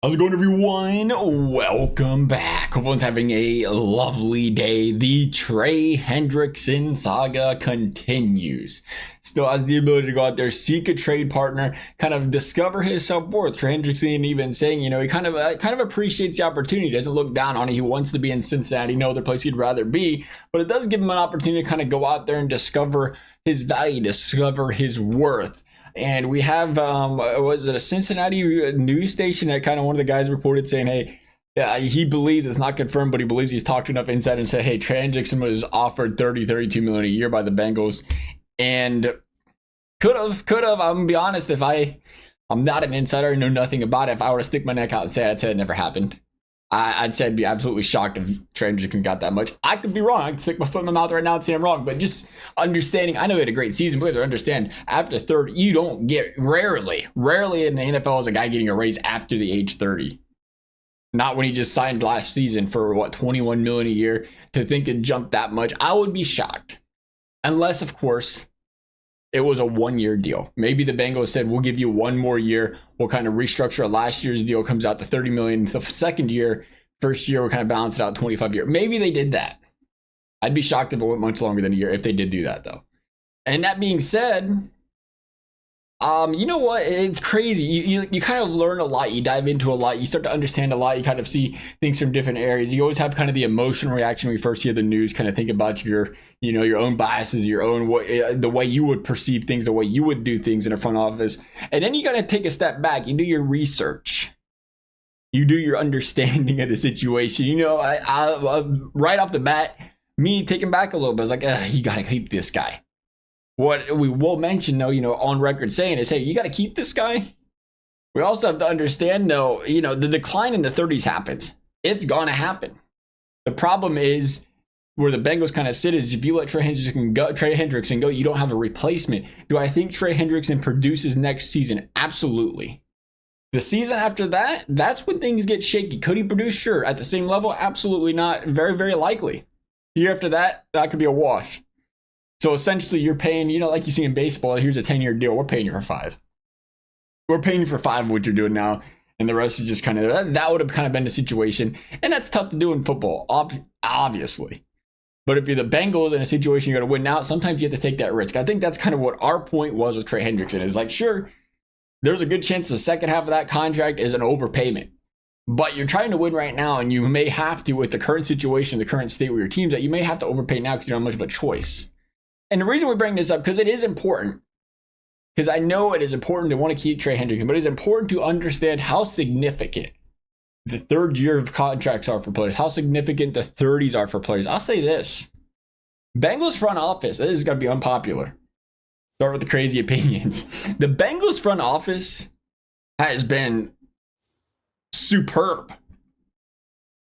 How's it going, everyone? Welcome back. Everyone's having a lovely day. The Trey Hendrickson saga continues. Still has the ability to go out there, seek a trade partner, kind of discover his self-worth. Trey Hendrickson even saying, he kind of appreciates the opportunity. Doesn't look down on it. He wants to be in Cincinnati, no other place he'd rather be. But it does give him an opportunity to kind of go out there and discover his value, discover his worth. And we have, was it a Cincinnati news station that kind of one of the guys reported saying, hey, he believes it's not confirmed, but he believes he's talked to enough inside and said, hey, Trey Hendrickson was offered $32 million a year by the Bengals. And could have, I'm going to be honest, I'm not an insider, I know nothing about it. If I were to stick my neck out and say I'd say it never happened. I'd say I'd be absolutely shocked if Trey Hendrickson got that much. I could be wrong. I could stick my foot in my mouth right now and say I'm wrong. But just understanding, I know he had a great season, but understand, after 30, you don't get, rarely in the NFL is a guy getting a raise after the age 30. Not when he just signed last season for, $21 million a year. To think it jumped that much, I would be shocked. Unless, of course, it was a one-year deal. Maybe the Bengals said, we'll give you one more year. We'll kind of restructure last year's deal, comes out to $30 million. The second year, first year, we'll kind of balance it out 25 year. Maybe they did that. I'd be shocked if it went much longer than a year if they did do that, though. And that being said, you know what? It's crazy. You kind of learn a lot. You dive into a lot. You start to understand a lot. You kind of see things from different areas. You always have kind of the emotional reaction when you first hear the news, kind of think about your own biases, your own the way you would perceive things, the way you would do things in a front office. And then you got to take a step back. You do your research. You do your understanding of the situation. I right off the bat, me taking back a little bit, I was like, you got to keep this guy. What we will mention, though, on record saying is, hey, you got to keep this guy. We also have to understand, though, the decline in the 30s happens. It's going to happen. The problem is where the Bengals kind of sit is if you let Trey Hendrickson go, you don't have a replacement. Do I think Trey Hendrickson produces next season? Absolutely. The season after that, that's when things get shaky. Could he produce? Sure. At the same level? Absolutely not. Very, very likely. The year after that, that could be a wash. So essentially, you're paying, like you see in baseball, here's a 10-year deal. We're paying you for 5. We're paying you for 5 of what you're doing now. And the rest is just kind of, that would have kind of been the situation. And that's tough to do in football, obviously. But if you're the Bengals in a situation you're going to win now, sometimes you have to take that risk. I think that's kind of what our point was with Trey Hendrickson. Is like, sure, there's a good chance the second half of that contract is an overpayment. But you're trying to win right now, and you may have to, with the current situation, the current state where your team's at, you may have to overpay now because you don't have much of a choice. And the reason we bring this up, because it is important, because I know it is important to want to keep Trey Hendrickson, but it's important to understand how significant the third year of contracts are for players, how significant the 30s are for players. I'll say this. Bengals front office, this is going to be unpopular. Start with the crazy opinions. The Bengals front office has been superb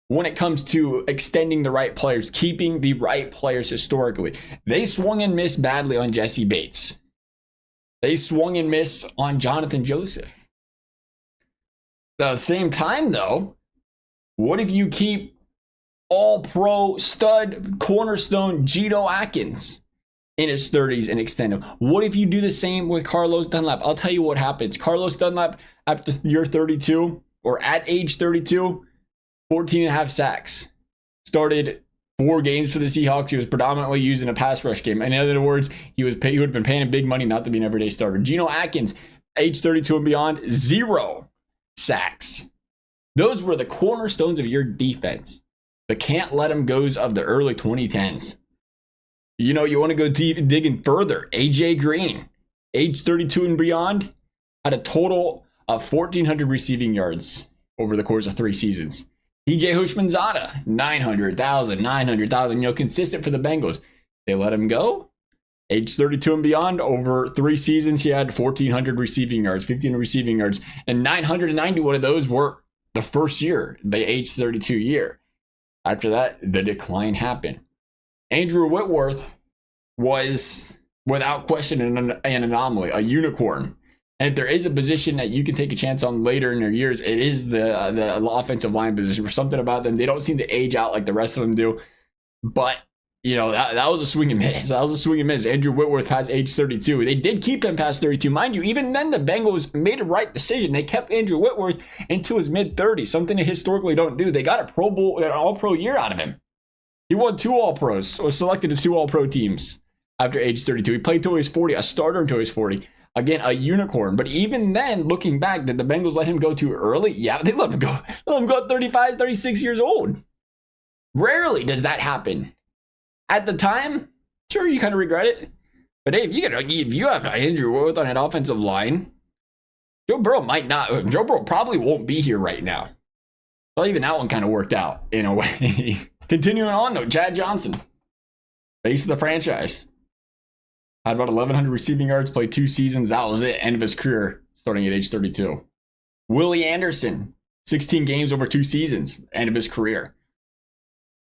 when it comes to extending the right players, keeping the right players historically. They swung and missed badly on Jesse Bates. They swung and missed on Jonathan Joseph. At the same time, though, what if you keep all-pro stud cornerstone Geno Atkins in his 30s and extend him? What if you do the same with Carlos Dunlap? I'll tell you what happens. Carlos Dunlap, after year 32, or at age 32, 14 and a half sacks. Started 4 games for the Seahawks. He was predominantly used in a pass rush game. In other words, he would have been paying him big money not to be an everyday starter. Geno Atkins, age 32 and beyond, 0 sacks. Those were the cornerstones of your defense. The can't let them goes of the early 2010s. You want to go digging further. AJ Green, age 32 and beyond, had a total of 1,400 receiving yards over the course of 3 seasons. TJ Hushmanzada, 900,000, consistent for the Bengals. They let him go. Age 32 and beyond, over 3 seasons, he had 1,400 receiving yards, 1,500 receiving yards, and 991 of those were the first year, the age 32 year. After that, the decline happened. Andrew Whitworth was, without question, an anomaly, a unicorn. And if there is a position that you can take a chance on later in their years, it is the offensive line position. For something about them, they don't seem to age out like the rest of them do. But that was a swing and miss. That was a swing and miss. Andrew Whitworth past age 32. They did keep him past 32. Mind you, even then the Bengals made a right decision. They kept Andrew Whitworth into his mid-30s, something they historically don't do. They got a Pro Bowl, an All-Pro year out of him. He won 2 All-Pros, or selected to 2 All-Pro teams after age 32. He played till he was 40, a starter until he was 40. Again, a unicorn. But even then, looking back, did the Bengals let him go too early? Yeah, they let him go. Let him go at 35, 36 years old. Rarely does that happen. At the time, sure, you kind of regret it. But hey, if you have Andrew Whitworth on an offensive line, Joe Burrow probably won't be here right now. Well, even that one kind of worked out in a way. Continuing on, though, Chad Johnson, face of the franchise. Had about 1,100 receiving yards, played 2 seasons. That was it. End of his career, starting at age 32. Willie Anderson, 16 games over 2 seasons. End of his career.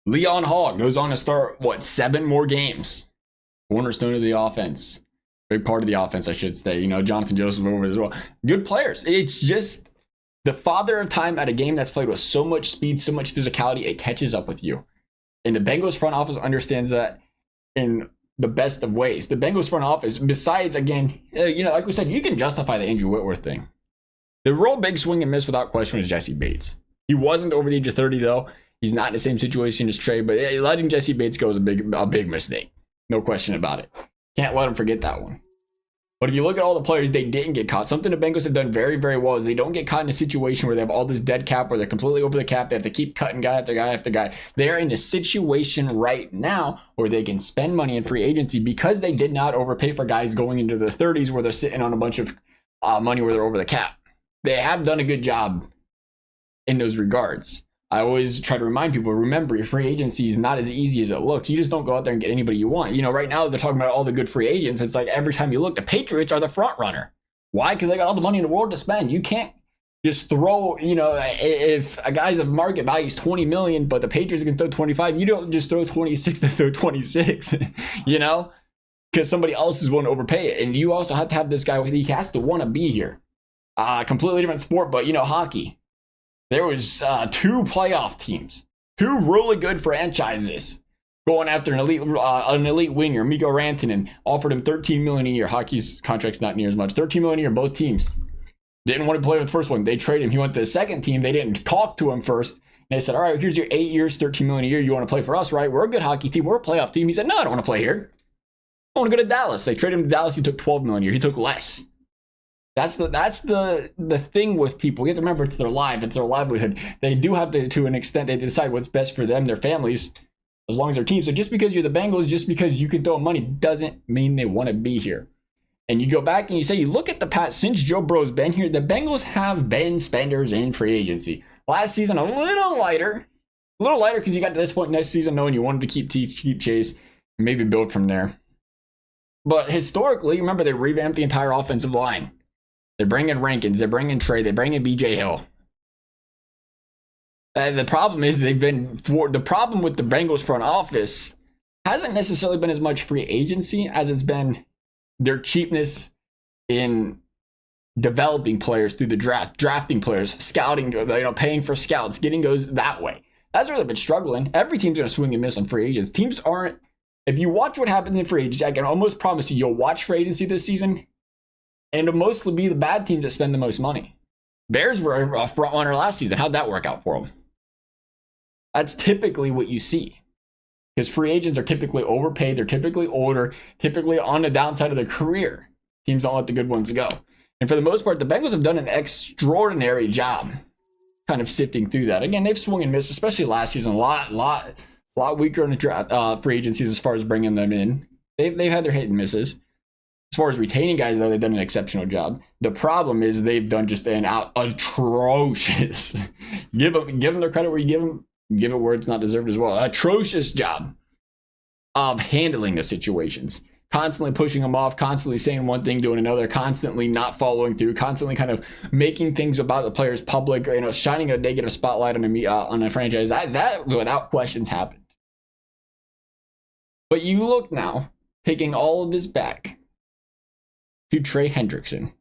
Leon Hall goes on to start, 7 more games. Cornerstone of the offense. Big part of the offense, I should say. Jonathan Joseph over as well. Good players. It's just the father of time at a game that's played with so much speed, so much physicality, it catches up with you. And the Bengals front office understands that in the best of ways. The Bengals front office, besides, again, like we said, you can justify the Andrew Whitworth thing. The real big swing and miss without question was Jesse Bates. He wasn't over the age of 30, though. He's not in the same situation as Trey, but letting Jesse Bates go is a big mistake. No question about it. Can't let him forget that one. But if you look at all the players, they didn't get caught. Something the Bengals have done very, very well is they don't get caught in a situation where they have all this dead cap, where they're completely over the cap. They have to keep cutting guy after guy after guy. They're in a situation right now where they can spend money in free agency because they did not overpay for guys going into their 30s where they're sitting on a bunch of money where they're over the cap. They have done a good job in those regards. I always try to remind people, remember, your free agency is not as easy as it looks. You just don't go out there and get anybody you want. Right now they're talking about all the good free agents. It's like every time you look, the Patriots are the front runner. Why? Because they got all the money in the world to spend. You can't just throw, if a guy's of market value is 20 million, but the Patriots can throw 25, you don't just throw 26 to throw 26, because somebody else is willing to overpay it. And you also have to have this guy, he has to want to be here. Completely different sport, but hockey. There was 2 playoff teams, 2 really good franchises going after an elite winger, Mikko Rantanen, offered him $13 million a year. Hockey's contract's not near as much. $13 million a year, both teams. Didn't want to play with the first one. They traded him. He went to the second team. They didn't talk to him first. And they said, all right, here's your 8 years, $13 million a year. You want to play for us, right? We're a good hockey team. We're a playoff team. He said, no, I don't want to play here. I want to go to Dallas. They traded him to Dallas. He took $12 million a year. He took less. That's the thing with people. You have to remember, it's their life, it's their livelihood. They do have to an extent, they decide what's best for them, their families, as long as their team. So just because you're the Bengals, just because you can throw money, doesn't mean they want to be here. And you go back and you say, you look at the past, since Joe Burrow's been here, the Bengals have been spenders in free agency. Last season, a little lighter because you got to this point next season knowing you wanted to keep Chase and maybe build from there. But historically, remember, they revamped the entire offensive line. They bring in Rankins, they bring in Trey, they bring in BJ Hill. The problem is the problem with the Bengals front office hasn't necessarily been as much free agency as it's been their cheapness in developing players through the draft, drafting players, scouting, paying for scouts, getting those that way. That's really been struggling. Every team's going to swing and miss on free agents. Teams aren't, if you watch what happens in free agency, I can almost promise you'll watch free agency this season, and it'll mostly be the bad teams that spend the most money. Bears were a front runner last season. How'd that work out for them? That's typically what you see. Because free agents are typically overpaid. They're typically older, typically on the downside of their career. Teams don't let the good ones go. And for the most part, the Bengals have done an extraordinary job kind of sifting through that. Again, they've swung and missed, especially last season. A lot weaker in the draft, free agencies as far as bringing them in. They've had their hit and misses. As far as retaining guys, though, they've done an exceptional job. The problem is they've done just an atrocious, give them their credit where you give it where it's not deserved as well. Atrocious job of handling the situations. Constantly pushing them off, constantly saying one thing, doing another, constantly not following through, constantly kind of making things about the players public, shining a negative spotlight on a franchise. That without questions happened. But you look now, taking all of this back to Trey Hendrickson,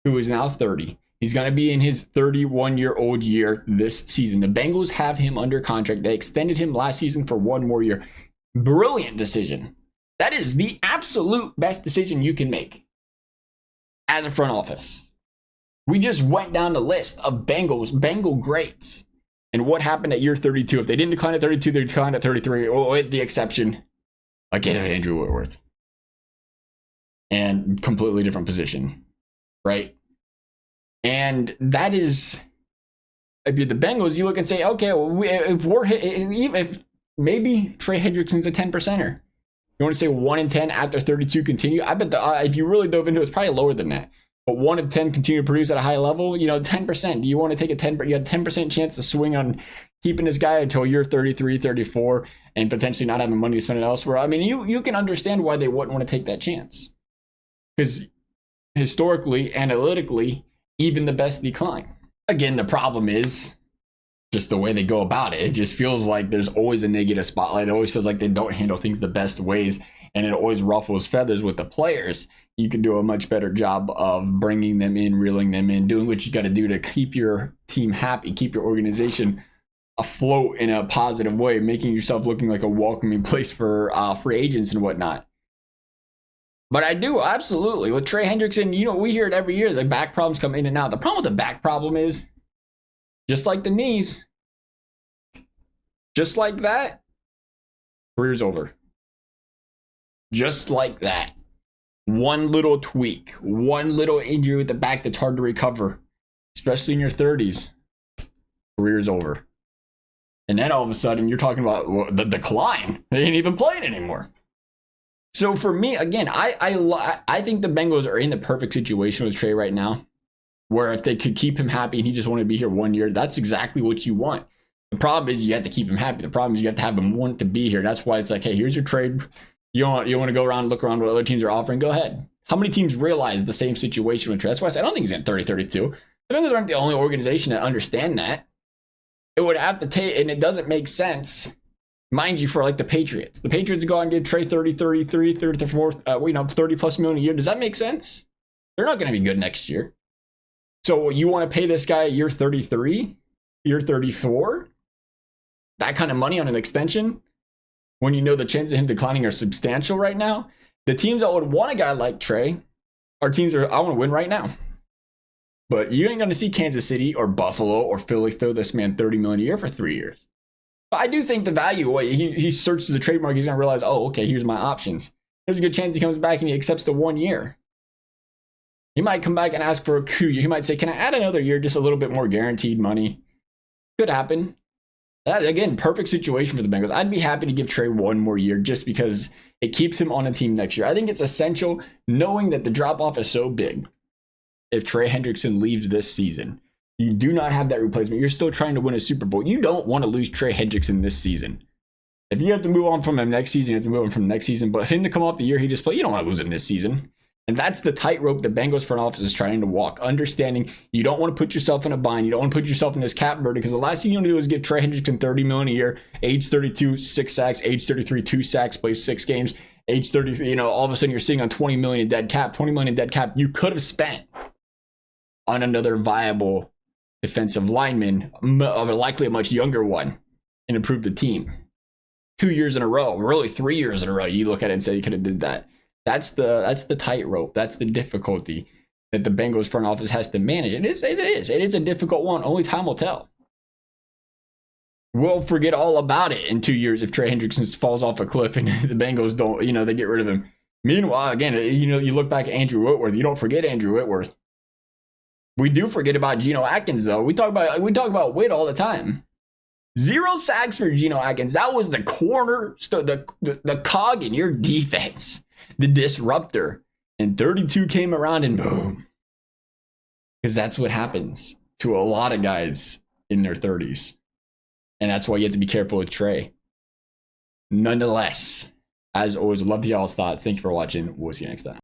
who is now 30. He's going to be in his 31-year-old year this season. The Bengals have him under contract. They extended him last season for one more year. Brilliant decision. That is the absolute best decision you can make as a front office. We just went down the list of Bengal greats. And what happened at year 32? If they didn't decline at 32, they declined at 33. Oh, with the exception, again, Andrew Whitworth. And completely different position, right? And that is, if you're the Bengals, you look and say, okay, well, if maybe Trey Hendrickson's a 10%er. You want to say 1 in 10 after 32 continue? I bet if you really dove into it, it's probably lower than that. But 1 in 10 continue to produce at a high level, 10%. Do you want to take you had a 10% chance to swing on keeping this guy until you're 33, 34, and potentially not having money to spend it elsewhere? I mean, you can understand why they wouldn't want to take that chance. Because historically, analytically, even the best decline. Again, the problem is just the way they go about it. It just feels like there's always a negative spotlight. It always feels like they don't handle things the best ways, and it always ruffles feathers with the players. You can do a much better job of bringing them in, reeling them in, doing what you got to do to keep your team happy, keep your organization afloat in a positive way, making yourself looking like a welcoming place for free agents and whatnot. But I do, absolutely. With Trey Hendrickson, we hear it every year. The back problems come in and out. The problem with the back problem is, just like the knees, just like that, career's over. Just like that. One little tweak, one little injury with the back that's hard to recover, especially in your 30s, career's over. And then all of a sudden, you're talking about the decline. They ain't even playing anymore. So for me, again, I think the Bengals are in the perfect situation with Trey right now, where if they could keep him happy and he just wanted to be here 1 year, that's exactly what you want. The problem is you have to keep him happy. The problem is you have to have him want to be here. That's why it's like, hey, here's your trade. You want to go around and look around what other teams are offering? Go ahead. How many teams realize the same situation with Trey? That's why I said I don't think he's at 30-32. The Bengals aren't the only organization that understand that. It would have to take, and it doesn't make sense, mind you, for like the Patriots. The Patriots go and give Trey 30, 33, 34, 30 plus million a year. Does that make sense? They're not going to be good next year. So you want to pay this guy year 33, year 34, that kind of money on an extension when you know the chances of him declining are substantial right now? The teams that would want a guy like Trey are teams that I want to win right now. But you ain't going to see Kansas City or Buffalo or Philly throw this man $30 million a year for 3 years. But I do think the value, he searches the trademark, he's going to realize, oh, okay, here's my options. There's a good chance he comes back and he accepts the 1 year. He might come back and ask for a 2 year. He might say, can I add another year, just a little bit more guaranteed money? Could happen. That, again, perfect situation for the Bengals. I'd be happy to give Trey 1 more year just because it keeps him on a team next year. I think it's essential, knowing that the drop-off is so big. If Trey Hendrickson leaves this season, you do not have that replacement. You're still trying to win a Super Bowl. You don't want to lose Trey Hendrickson this season. If you have to move on from him next season, you have to move on from the next season. But for him to come off the year he just played, you don't want to lose him this season. And that's the tightrope the Bengals front office is trying to walk. Understanding you don't want to put yourself in a bind. You don't want to put yourself in this cap burden, because the last thing you want to do is give Trey Hendrickson $30 million a year, age 32, 6 sacks, age 33, 2 sacks, plays 6 games, age 33, all of a sudden you're sitting on $20 million in dead cap. $20 million in dead cap you could have spent on another viable defensive lineman, likely a much younger one, and improve the team. 2 years in a row, really 3 years in a row, you look at it and say you could have did that. That's the tightrope. That's the difficulty that the Bengals front office has to manage. It is a difficult one. Only time will tell. We'll forget all about it in 2 years if Trey Hendrickson falls off a cliff and the Bengals don't, they get rid of him. Meanwhile, again, you look back at Andrew Whitworth. You don't forget Andrew Whitworth. We do forget about Geno Atkins, though. We talk about Witt all the time. 0 sacks for Geno Atkins. That was the corner, the cog in your defense, the disruptor. And 32 came around and boom. Because that's what happens to a lot of guys in their 30s. And that's why you have to be careful with Trey. Nonetheless, as always, love to y'all's thoughts. Thank you for watching. We'll see you next time.